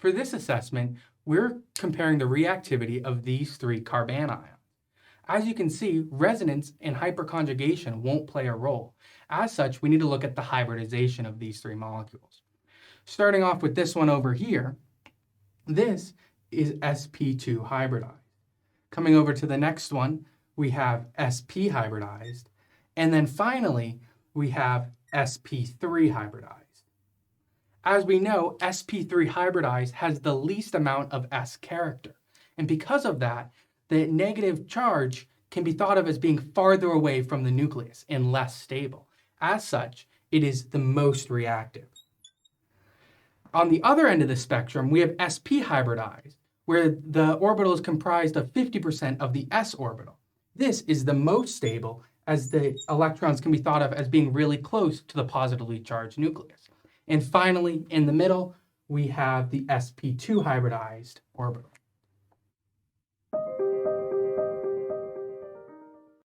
For this assessment, we're comparing the reactivity of these three carbanions. As you can see, resonance and hyperconjugation won't play a role. As such, we need to look at the hybridization of these three molecules. Starting off with this one over here, this is sp2 hybridized. Coming over to the next one, we have sp hybridized. And then finally, we have sp3 hybridized. As we know, sp3 hybridized has the least amount of S character. And because of that, the negative charge can be thought of as being farther away from the nucleus and less stable. As such, it is the most reactive. On the other end of the spectrum, we have sp hybridized, where the orbital is comprised of 50% of the s orbital. This is the most stable, as the electrons can be thought of as being really close to the positively charged nucleus. And finally, in the middle, we have the sp2 hybridized orbital.